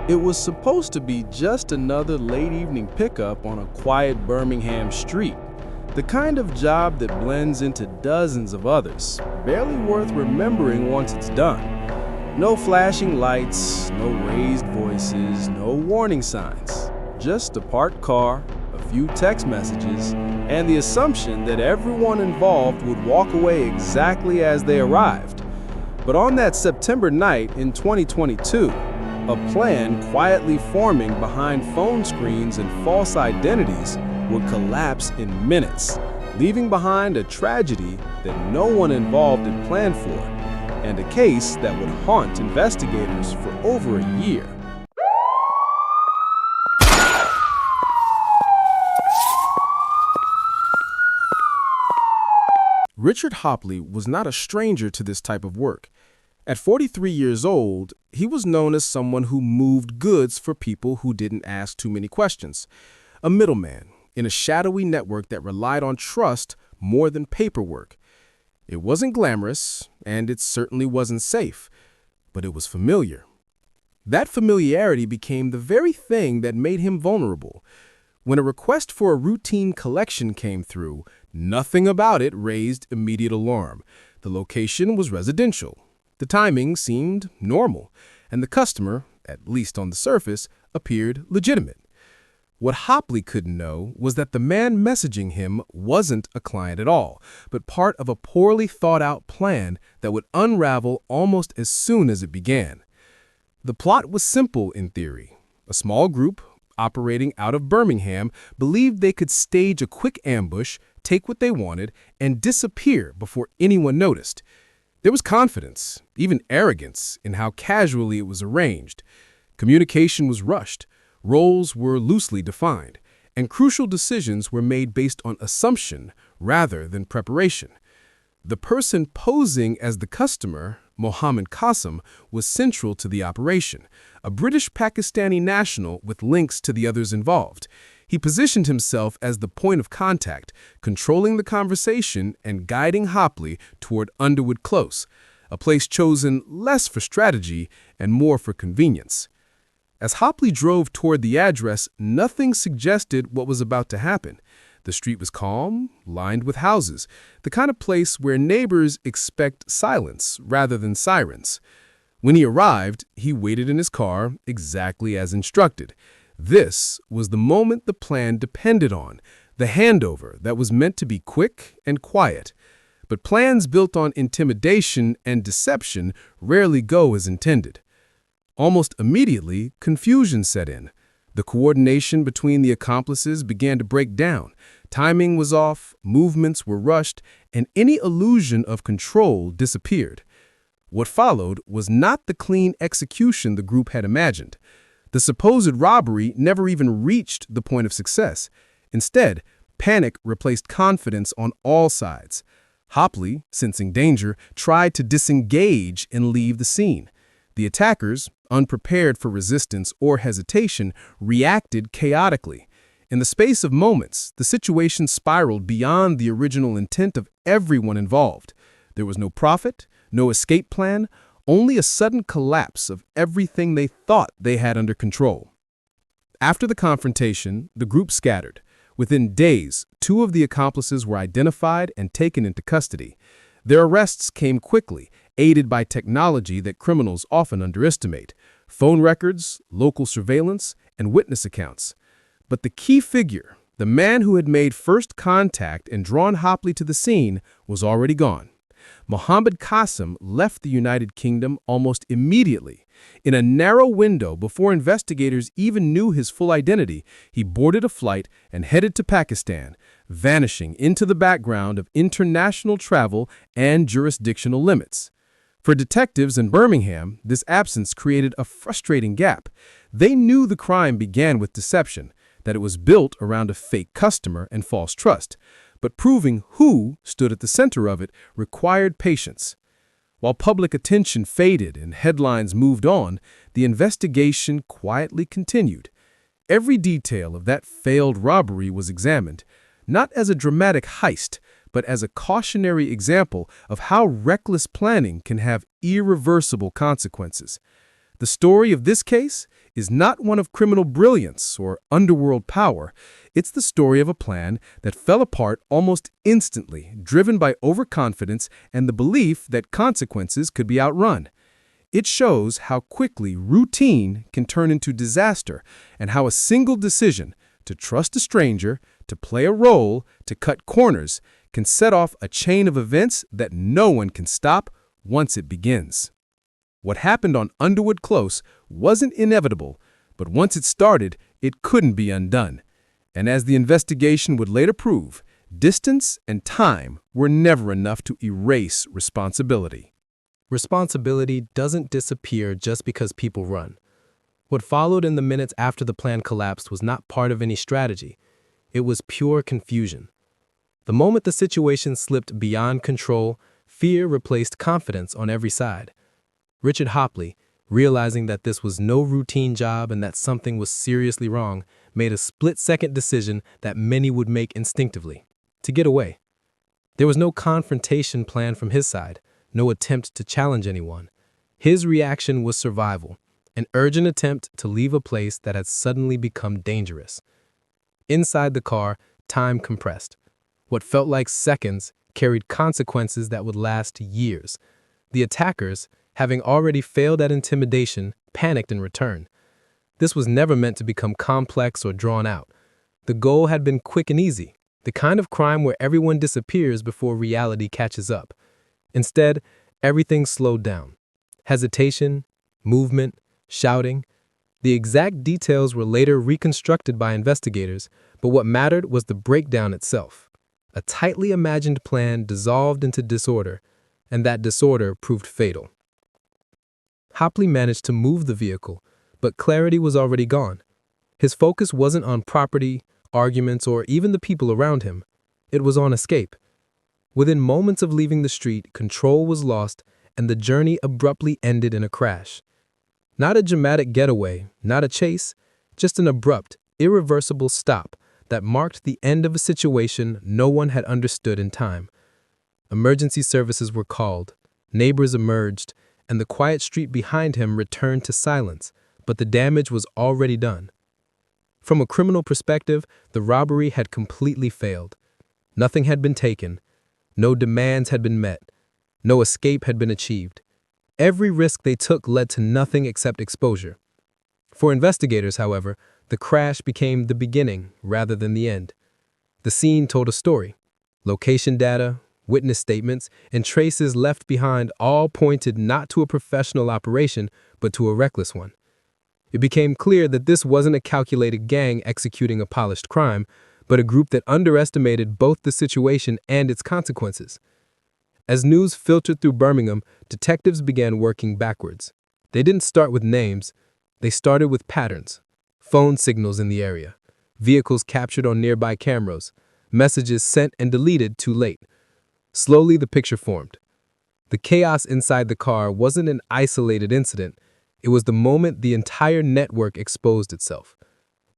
It was supposed to be just another late evening pickup on a quiet Birmingham street, the kind of job that blends into dozens of others, barely worth remembering once it's done. No flashing lights, no raised voices, no warning signs. Just a parked car, a few text messages, and the assumption that everyone involved would walk away exactly as they arrived. But on that September night in 2022, a plan quietly forming behind phone screens and false identities would collapse in minutes, leaving behind a tragedy that no one involved had planned for, and a case that would haunt investigators for over a year. Richard Hopley was not a stranger to this type of work. At 43 years old, he was known as someone who moved goods for people who didn't ask too many questions. A middleman in a shadowy network that relied on trust more than paperwork. It wasn't glamorous, and it certainly wasn't safe, but it was familiar. That familiarity became the very thing that made him vulnerable. When a request for a routine collection came through, nothing about it raised immediate alarm. The location was residential. The timing seemed normal, and the customer, at least on the surface, appeared legitimate. What Hopley couldn't know was that the man messaging him wasn't a client at all, but part of a poorly thought-out plan that would unravel almost as soon as it began. The plot was simple in theory. A small group, operating out of Birmingham, believed they could stage a quick ambush, take what they wanted, and disappear before anyone noticed. There was confidence, even arrogance, in how casually it was arranged. Communication was rushed, roles were loosely defined, and crucial decisions were made based on assumption rather than preparation. The person posing as the customer, Mohammed Qasim, was central to the operation, a British-Pakistani national with links to the others involved. He positioned himself as the point of contact, controlling the conversation and guiding Hopley toward Underwood Close, a place chosen less for strategy and more for convenience. As Hopley drove toward the address, nothing suggested what was about to happen. The street was calm, lined with houses, the kind of place where neighbors expect silence rather than sirens. When he arrived, he waited in his car exactly as instructed. This was the moment the plan depended on, the handover that was meant to be quick and quiet. But plans built on intimidation and deception rarely go as intended. Almost immediately, confusion set in. The coordination between the accomplices began to break down. Timing was off, movements were rushed, and any illusion of control disappeared. What followed was not the clean execution the group had imagined. The supposed robbery never even reached the point of success. Instead, panic replaced confidence on all sides. Hopley, sensing danger, tried to disengage and leave the scene. The attackers, unprepared for resistance or hesitation, reacted chaotically. In the space of moments, the situation spiraled beyond the original intent of everyone involved. There was no profit, no escape plan, only a sudden collapse of everything they thought they had under control. After the confrontation, the group scattered. Within days, 2 of the accomplices were identified and taken into custody. Their arrests came quickly, aided by technology that criminals often underestimate: phone records, local surveillance, and witness accounts. But the key figure, the man who had made first contact and drawn Hopley to the scene, was already gone. Mohammed Qasim left the United Kingdom almost immediately. In a narrow window before investigators even knew his full identity, he boarded a flight and headed to Pakistan, vanishing into the background of international travel and jurisdictional limits. For detectives in Birmingham, this absence created a frustrating gap. They knew the crime began with deception, that it was built around a fake customer and false trust. But proving who stood at the center of it required patience. While public attention faded and headlines moved on, the investigation quietly continued. Every detail of that failed robbery was examined, not as a dramatic heist, but as a cautionary example of how reckless planning can have irreversible consequences. The story of this case is not one of criminal brilliance or underworld power. It's the story of a plan that fell apart almost instantly, driven by overconfidence and the belief that consequences could be outrun. It shows how quickly routine can turn into disaster and how a single decision to trust a stranger, to play a role, to cut corners can set off a chain of events that no one can stop once it begins. What happened on Underwood Close wasn't inevitable, but once it started, it couldn't be undone. And as the investigation would later prove, distance and time were never enough to erase responsibility. Responsibility doesn't disappear just because people run. What followed in the minutes after the plan collapsed was not part of any strategy. It was pure confusion. The moment the situation slipped beyond control, fear replaced confidence on every side. Richard Hopley, realizing that this was no routine job and that something was seriously wrong, made a split-second decision that many would make instinctively: to get away. There was no confrontation plan from his side, no attempt to challenge anyone. His reaction was survival, an urgent attempt to leave a place that had suddenly become dangerous. Inside the car, time compressed. What felt like seconds carried consequences that would last years. The attackers, having already failed at intimidation, panicked in return. This was never meant to become complex or drawn out. The goal had been quick and easy, the kind of crime where everyone disappears before reality catches up. Instead, everything slowed down. Hesitation, movement, shouting. The exact details were later reconstructed by investigators, but what mattered was the breakdown itself. A tightly imagined plan dissolved into disorder, and that disorder proved fatal. Hopley managed to move the vehicle, but clarity was already gone. His focus wasn't on property, arguments, or even the people around him. It was on escape. Within moments of leaving the street, control was lost, and the journey abruptly ended in a crash. Not a dramatic getaway, not a chase, just an abrupt, irreversible stop that marked the end of a situation no one had understood in time. Emergency services were called, neighbors emerged, and the quiet street behind him returned to silence, but the damage was already done. From a criminal perspective, the robbery had completely failed. Nothing had been taken, no demands had been met, no escape had been achieved. Every risk they took led to nothing except exposure. For investigators, however, the crash became the beginning rather than the end. The scene told a story. Location data, witness statements, and traces left behind all pointed not to a professional operation, but to a reckless one. It became clear that this wasn't a calculated gang executing a polished crime, but a group that underestimated both the situation and its consequences. As news filtered through Birmingham, detectives began working backwards. They didn't start with names, they started with patterns. Phone signals in the area, vehicles captured on nearby cameras, messages sent and deleted too late. Slowly, the picture formed. The chaos inside the car wasn't an isolated incident. It was the moment the entire network exposed itself.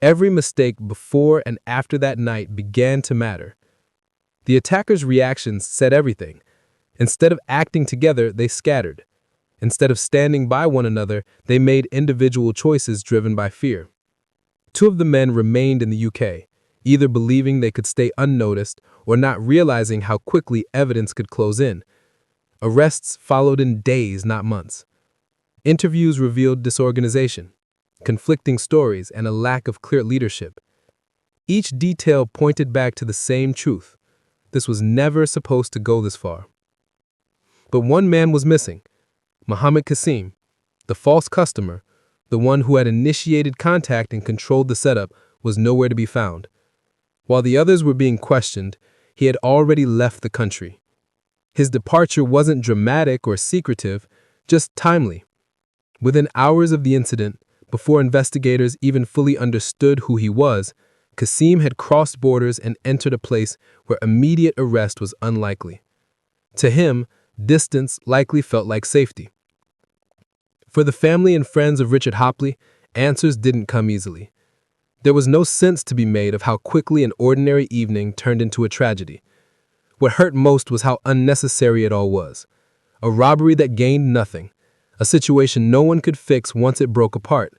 Every mistake before and after that night began to matter. The attackers' reactions said everything. Instead of acting together, they scattered. Instead of standing by one another, they made individual choices driven by fear. Two of the men remained in the UK, either believing they could stay unnoticed or not realizing how quickly evidence could close in. Arrests followed in days, not months. Interviews revealed disorganization, conflicting stories, and a lack of clear leadership. Each detail pointed back to the same truth. This was never supposed to go this far. But one man was missing: Mohammed Qasim, the false customer, the one who had initiated contact and controlled the setup, was nowhere to be found. While the others were being questioned, he had already left the country. His departure wasn't dramatic or secretive, just timely. Within hours of the incident, before investigators even fully understood who he was, Qasim had crossed borders and entered a place where immediate arrest was unlikely. To him, distance likely felt like safety. For the family and friends of Richard Hopley, answers didn't come easily. There was no sense to be made of how quickly an ordinary evening turned into a tragedy. What hurt most was how unnecessary it all was. A robbery that gained nothing, a situation no one could fix once it broke apart.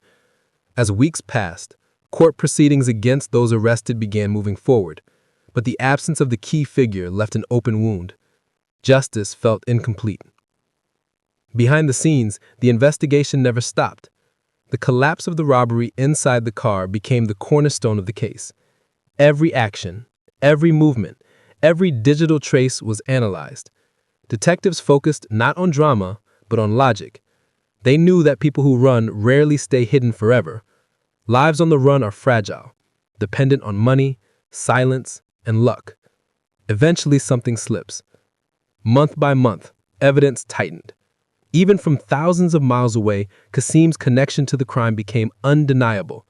As weeks passed, court proceedings against those arrested began moving forward, but the absence of the key figure left an open wound. Justice felt incomplete. Behind the scenes, the investigation never stopped. The collapse of the robbery inside the car became the cornerstone of the case. Every action, every movement, every digital trace was analyzed. Detectives focused not on drama, but on logic. They knew that people who run rarely stay hidden forever. Lives on the run are fragile, dependent on money, silence, and luck. Eventually, something slips. Month by month, evidence tightened. Even from thousands of miles away, Qasim's connection to the crime became undeniable.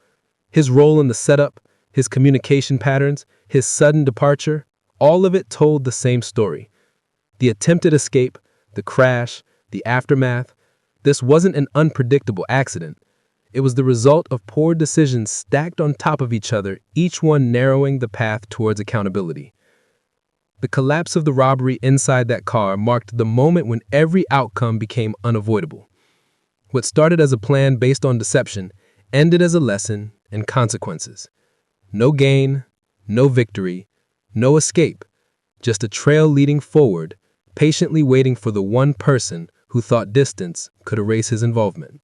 His role in the setup, his communication patterns, his sudden departure, all of it told the same story. The attempted escape, the crash, the aftermath. This wasn't an unpredictable accident. It was the result of poor decisions stacked on top of each other, each one narrowing the path towards accountability. The collapse of the robbery inside that car marked the moment when every outcome became unavoidable. What started as a plan based on deception ended as a lesson and consequences. No gain, no victory, no escape, just a trail leading forward, patiently waiting for the one person who thought distance could erase his involvement.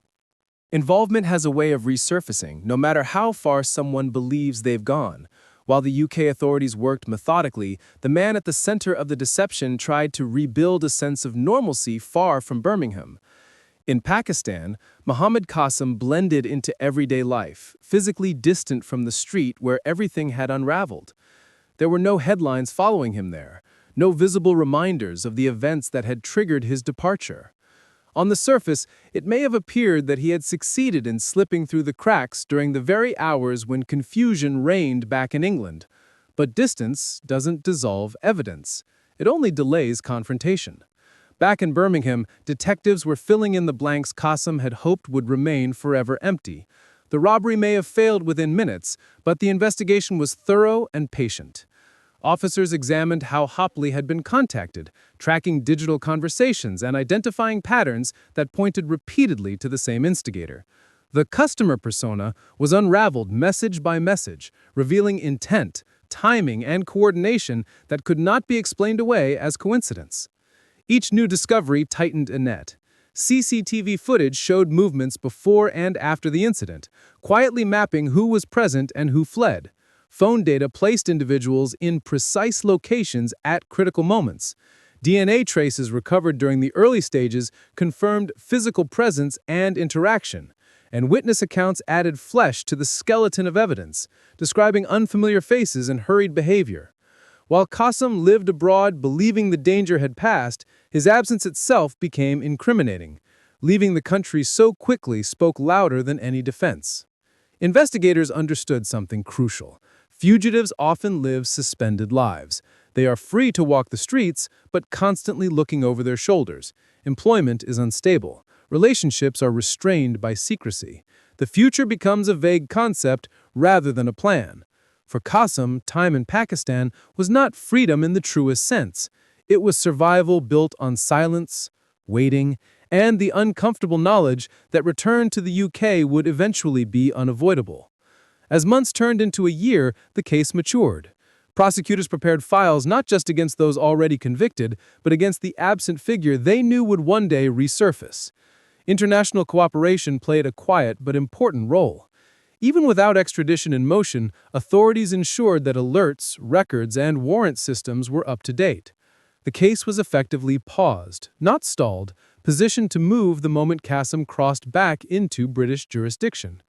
Involvement has a way of resurfacing, no matter how far someone believes they've gone. While the UK authorities worked methodically, the man at the center of the deception tried to rebuild a sense of normalcy far from Birmingham. In Pakistan, Mohammed Qasim blended into everyday life, physically distant from the street where everything had unraveled. There were no headlines following him there, no visible reminders of the events that had triggered his departure. On the surface, it may have appeared that he had succeeded in slipping through the cracks during the very hours when confusion reigned back in England. But distance doesn't dissolve evidence. It only delays confrontation. Back in Birmingham, detectives were filling in the blanks Qasim had hoped would remain forever empty. The robbery may have failed within minutes, but the investigation was thorough and patient. Officers examined how Hopley had been contacted, tracking digital conversations and identifying patterns that pointed repeatedly to the same instigator. The customer persona was unraveled message by message, revealing intent, timing, and coordination that could not be explained away as coincidence. Each new discovery tightened a net. CCTV footage showed movements before and after the incident, quietly mapping who was present and who fled. Phone data placed individuals in precise locations at critical moments. DNA traces recovered during the early stages confirmed physical presence and interaction, and witness accounts added flesh to the skeleton of evidence, describing unfamiliar faces and hurried behavior. While Qasim lived abroad believing the danger had passed, his absence itself became incriminating. Leaving the country so quickly spoke louder than any defense. Investigators understood something crucial. Fugitives often live suspended lives. They are free to walk the streets, but constantly looking over their shoulders. Employment is unstable. Relationships are restrained by secrecy. The future becomes a vague concept rather than a plan. For Qasim, time in Pakistan was not freedom in the truest sense. It was survival built on silence, waiting, and the uncomfortable knowledge that return to the UK would eventually be unavoidable. As months turned into a year, the case matured. Prosecutors prepared files not just against those already convicted, but against the absent figure they knew would one day resurface. International cooperation played a quiet but important role. Even without extradition in motion, authorities ensured that alerts, records, and warrant systems were up to date. The case was effectively paused, not stalled, positioned to move the moment Qasim crossed back into British jurisdiction.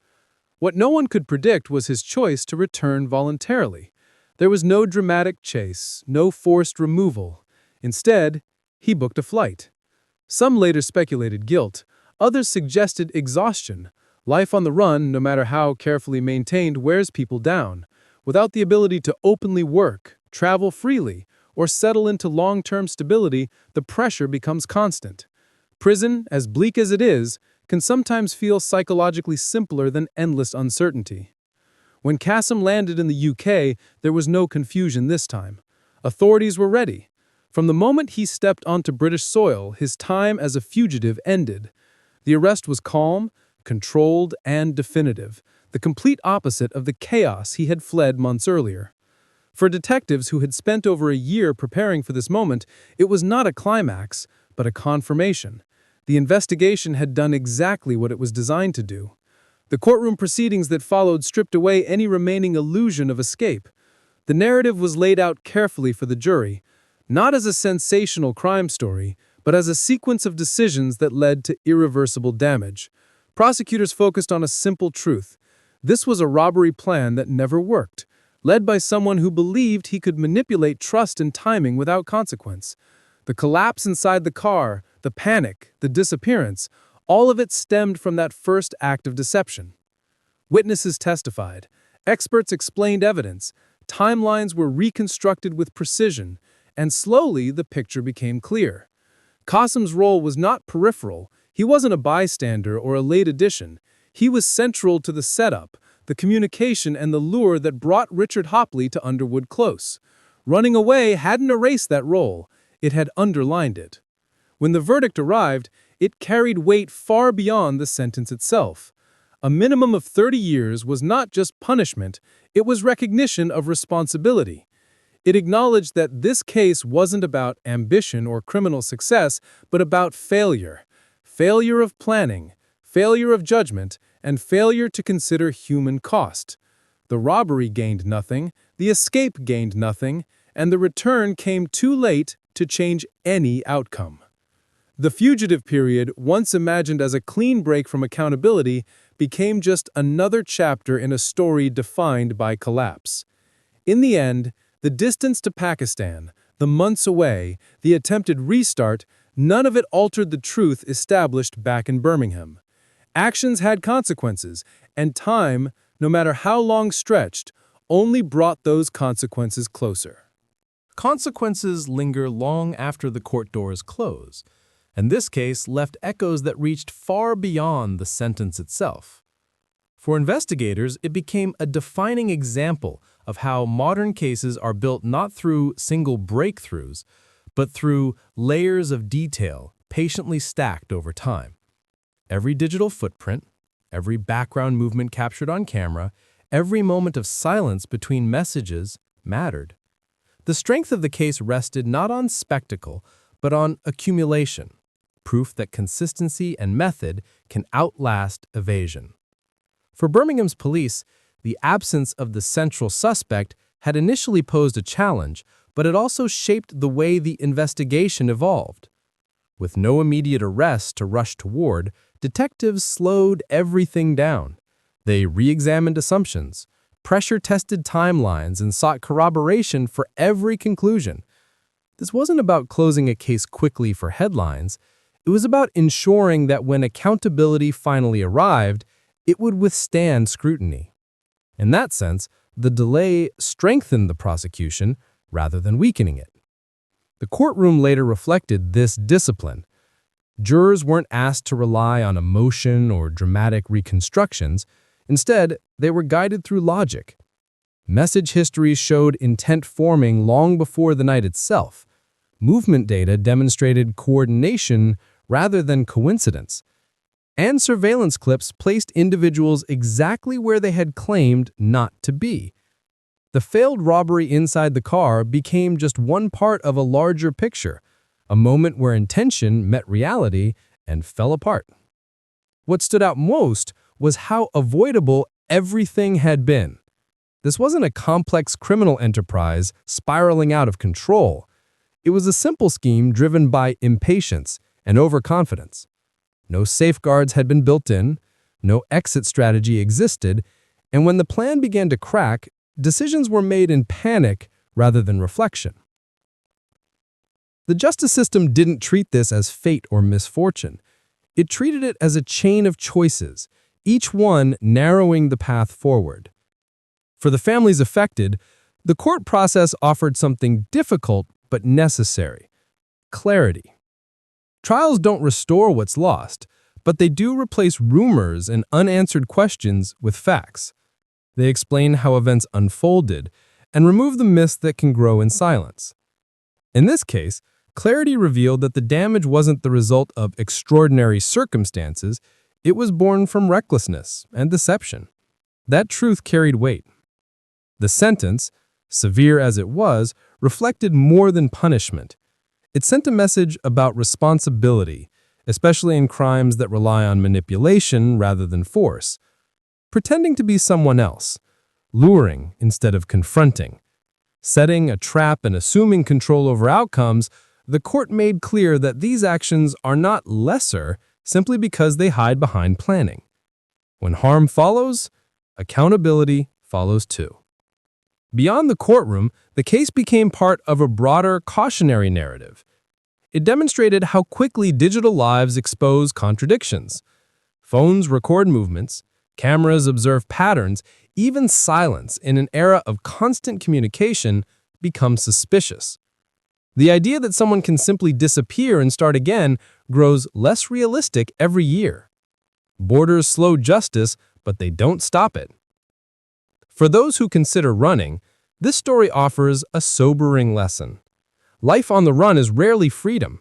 What no one could predict was his choice to return voluntarily. There was no dramatic chase, no forced removal. Instead, he booked a flight. Some later speculated guilt, others suggested exhaustion. Life on the run, no matter how carefully maintained, wears people down. Without the ability to openly work, travel freely, or settle into long-term stability, the pressure becomes constant. Prison, as bleak as it is, can sometimes feel psychologically simpler than endless uncertainty. When Qasim landed in the UK, there was no confusion this time. Authorities were ready. From the moment he stepped onto British soil, his time as a fugitive ended. The arrest was calm, controlled, and definitive, the complete opposite of the chaos he had fled months earlier. For detectives who had spent over a year preparing for this moment, it was not a climax, but a confirmation. The investigation had done exactly what it was designed to do. The courtroom proceedings that followed stripped away any remaining illusion of escape. The narrative was laid out carefully for the jury, not as a sensational crime story, but as a sequence of decisions that led to irreversible damage. Prosecutors focused on a simple truth. This was a robbery plan that never worked, led by someone who believed he could manipulate trust and timing without consequence. The collapse inside the car, the panic, the disappearance, all of it stemmed from that first act of deception. Witnesses testified. Experts explained evidence. Timelines were reconstructed with precision, and slowly the picture became clear. Qasim's role was not peripheral. He wasn't a bystander or a late addition. He was central to the setup, the communication, and the lure that brought Richard Hopley to Underwood Close. Running away hadn't erased that role. It had underlined it. When the verdict arrived, it carried weight far beyond the sentence itself. A minimum of 30 years was not just punishment, it was recognition of responsibility. It acknowledged that this case wasn't about ambition or criminal success, but about failure. Failure of planning, failure of judgment, and failure to consider human cost. The robbery gained nothing, the escape gained nothing, and the return came too late to change any outcome. The fugitive period, once imagined as a clean break from accountability, became just another chapter in a story defined by collapse. In the end, the distance to Pakistan, the months away, the attempted restart, none of it altered the truth established back in Birmingham. Actions had consequences, and time, no matter how long stretched, only brought those consequences closer. Consequences linger long after the court doors close, and this case left echoes that reached far beyond the sentence itself. For investigators, it became a defining example of how modern cases are built not through single breakthroughs, but through layers of detail patiently stacked over time. Every digital footprint, every background movement captured on camera, every moment of silence between messages mattered. The strength of the case rested not on spectacle, but on accumulation, proof that consistency and method can outlast evasion. For Birmingham's police, the absence of the central suspect had initially posed a challenge, but it also shaped the way the investigation evolved. With no immediate arrest to rush toward, detectives slowed everything down. They re-examined assumptions, pressure-tested timelines, and sought corroboration for every conclusion. This wasn't about closing a case quickly for headlines. It was about ensuring that when accountability finally arrived, it would withstand scrutiny. In that sense, the delay strengthened the prosecution rather than weakening it. The courtroom later reflected this discipline. Jurors weren't asked to rely on emotion or dramatic reconstructions. Instead, they were guided through logic. Message histories showed intent forming long before the night itself. Movement data demonstrated coordination rather than coincidence. And surveillance clips placed individuals exactly where they had claimed not to be. The failed robbery inside the car became just one part of a larger picture, a moment where intention met reality and fell apart. What stood out most was how avoidable everything had been. This wasn't a complex criminal enterprise spiraling out of control. It was a simple scheme driven by impatience and overconfidence. No safeguards had been built in, no exit strategy existed, and when the plan began to crack, decisions were made in panic rather than reflection. The justice system didn't treat this as fate or misfortune. It treated it as a chain of choices, each one narrowing the path forward. For the families affected, the court process offered something difficult but necessary: clarity. Trials don't restore what's lost, but they do replace rumors and unanswered questions with facts. They explain how events unfolded and remove the myths that can grow in silence. In this case, Clarity revealed that the damage wasn't the result of extraordinary circumstances, it was born from recklessness and deception. That truth carried weight. The sentence, severe as it was, reflected more than punishment. It sent a message about responsibility, especially in crimes that rely on manipulation rather than force. Pretending to be someone else, luring instead of confronting, setting a trap and assuming control over outcomes, the court made clear that these actions are not lesser simply because they hide behind planning. When harm follows, accountability follows too. Beyond the courtroom, the case became part of a broader cautionary narrative. It demonstrated how quickly digital lives expose contradictions. Phones record movements, cameras observe patterns, even silence in an era of constant communication becomes suspicious. The idea that someone can simply disappear and start again grows less realistic every year. Borders slow justice, but they don't stop it. For those who consider running, this story offers a sobering lesson. Life on the run is rarely freedom.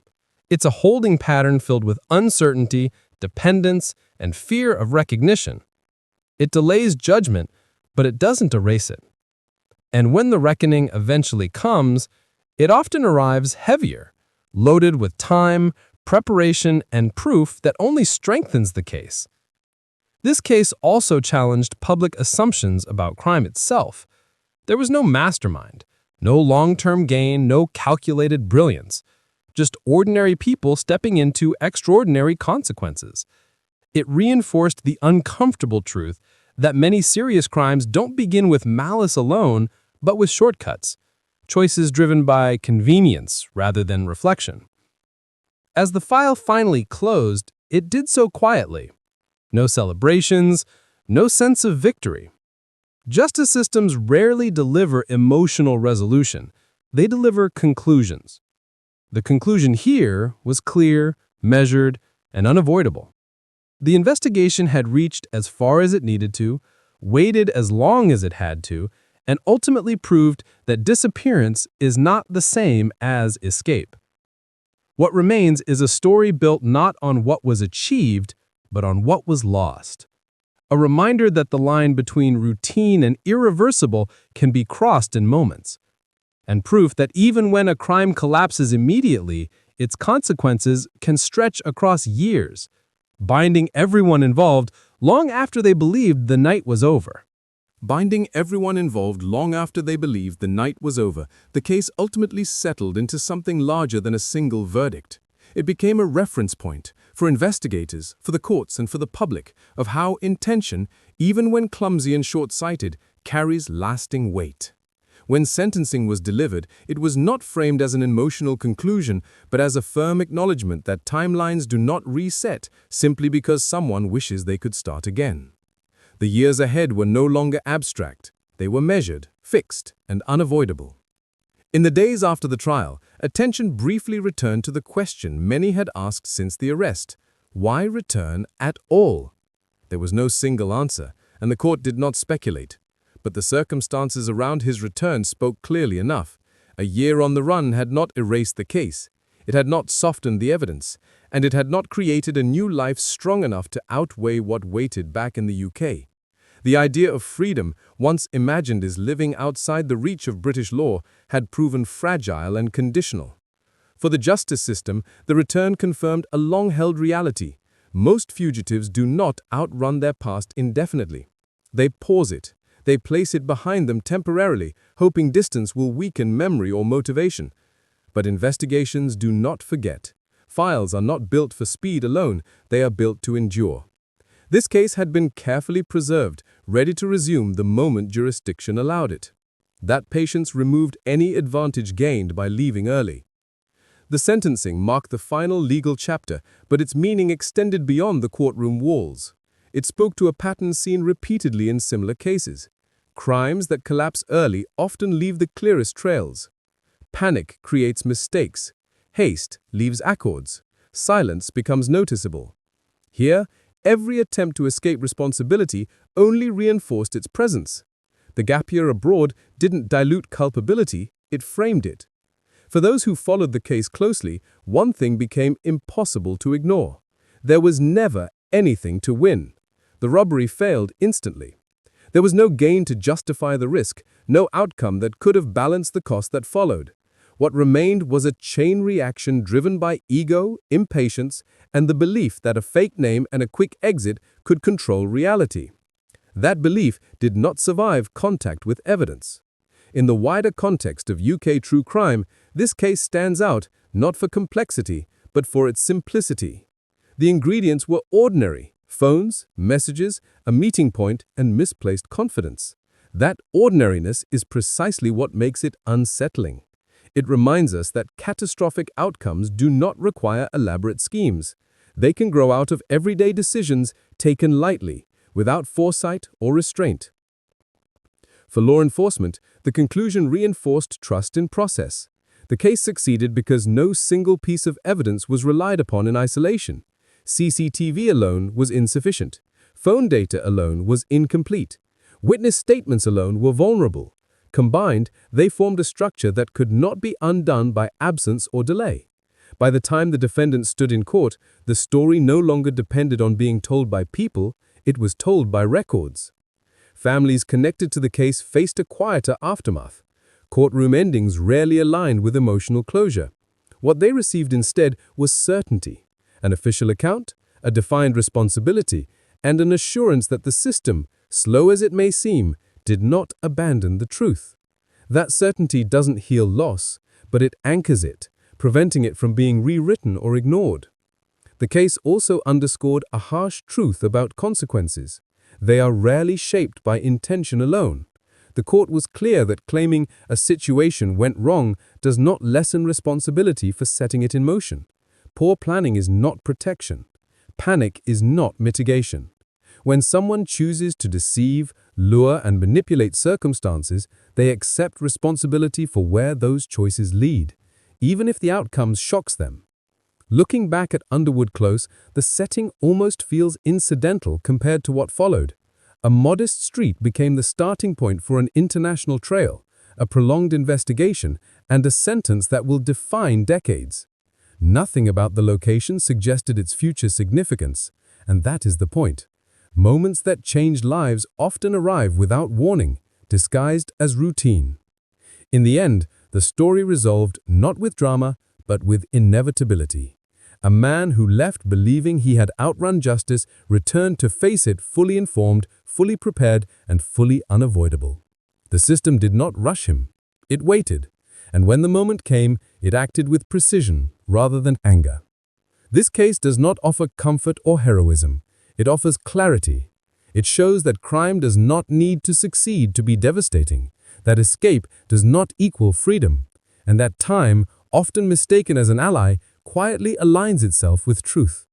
It's a holding pattern filled with uncertainty, dependence, and fear of recognition. It delays judgment, but it doesn't erase it. And when the reckoning eventually comes, it often arrives heavier, loaded with time, preparation, and proof that only strengthens the case. This case also challenged public assumptions about crime itself. There was no mastermind, no long-term gain, no calculated brilliance, just ordinary people stepping into extraordinary consequences. It reinforced the uncomfortable truth that many serious crimes don't begin with malice alone, but with shortcuts, choices driven by convenience rather than reflection. As the file finally closed, it did so quietly. No celebrations, no sense of victory. Justice systems rarely deliver emotional resolution. They deliver conclusions. The conclusion here was clear, measured, and unavoidable. The investigation had reached as far as it needed to, waited as long as it had to, and ultimately proved that disappearance is not the same as escape. What remains is a story built not on what was achieved, but on what was lost. A reminder that the line between routine and irreversible can be crossed in moments. And proof that even when a crime collapses immediately, its consequences can stretch across years, binding everyone involved long after they believed the night was over. Binding everyone involved long after they believed the night was over, the case ultimately settled into something larger than a single verdict. It became a reference point for investigators, for the courts, and for the public of how intention, even when clumsy and short-sighted, carries lasting weight. When sentencing was delivered, it was not framed as an emotional conclusion, but as a firm acknowledgement that timelines do not reset simply because someone wishes they could start again. The years ahead were no longer abstract. They were measured, fixed, and unavoidable. In the days after the trial, attention briefly returned to the question many had asked since the arrest: why return at all? There was no single answer, and the court did not speculate. But the circumstances around his return spoke clearly enough. A year on the run had not erased the case. It had not softened the evidence, and it had not created a new life strong enough to outweigh what waited back in the UK. The idea of freedom, once imagined as living outside the reach of British law, had proven fragile and conditional. For the justice system, the return confirmed a long-held reality. Most fugitives do not outrun their past indefinitely. They pause it. They place it behind them temporarily, hoping distance will weaken memory or motivation. But investigations do not forget. Files are not built for speed alone, they are built to endure. This case had been carefully preserved, ready to resume the moment jurisdiction allowed it. That patience removed any advantage gained by leaving early. The sentencing marked the final legal chapter, but its meaning extended beyond the courtroom walls. It spoke to a pattern seen repeatedly in similar cases. Crimes that collapse early often leave the clearest trails. Panic creates mistakes. Haste leaves accords. Silence becomes noticeable. Here, every attempt to escape responsibility only reinforced its presence. The gap year abroad didn't dilute culpability, it framed it. For those who followed the case closely, one thing became impossible to ignore. There was never anything to win. The robbery failed instantly. There was no gain to justify the risk, no outcome that could have balanced the cost that followed. What remained was a chain reaction driven by ego, impatience, and the belief that a fake name and a quick exit could control reality. That belief did not survive contact with evidence. In the wider context of UK true crime, this case stands out not for complexity, but for its simplicity. The ingredients were ordinary: phones, messages, a meeting point, and misplaced confidence. That ordinariness is precisely what makes it unsettling. It reminds us that catastrophic outcomes do not require elaborate schemes. They can grow out of everyday decisions taken lightly, without foresight or restraint. For law enforcement, the conclusion reinforced trust in process. The case succeeded because no single piece of evidence was relied upon in isolation. CCTV alone was insufficient. Phone data alone was incomplete. Witness statements alone were vulnerable. Combined, they formed a structure that could not be undone by absence or delay. By the time the defendant stood in court, the story no longer depended on being told by people, it was told by records. Families connected to the case faced a quieter aftermath. Courtroom endings rarely aligned with emotional closure. What they received instead was certainty, an official account, a defined responsibility, and an assurance that the system, slow as it may seem, did not abandon the truth. That certainty doesn't heal loss, but it anchors it, preventing it from being rewritten or ignored. The case also underscored a harsh truth about consequences. They are rarely shaped by intention alone. The court was clear that claiming a situation went wrong does not lessen responsibility for setting it in motion. Poor planning is not protection. Panic is not mitigation. When someone chooses to deceive, lure, and manipulate circumstances, they accept responsibility for where those choices lead, even if the outcome shocks them. Looking back at Underwood Close, the setting almost feels incidental compared to what followed. A modest street became the starting point for an international trail, a prolonged investigation, and a sentence that will define decades. Nothing about the location suggested its future significance, and that is the point. Moments that change lives often arrive without warning, disguised as routine. In the end, the story resolved not with drama, but with inevitability. A man who left believing he had outrun justice returned to face it fully informed, fully prepared, and fully unavoidable. The system did not rush him. It waited, and when the moment came, it acted with precision rather than anger. This case does not offer comfort or heroism. It offers clarity. It shows that crime does not need to succeed to be devastating, that escape does not equal freedom, and that time, often mistaken as an ally, quietly aligns itself with truth.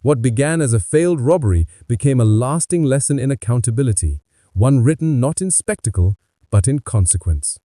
What began as a failed robbery became a lasting lesson in accountability, one written not in spectacle, but in consequence.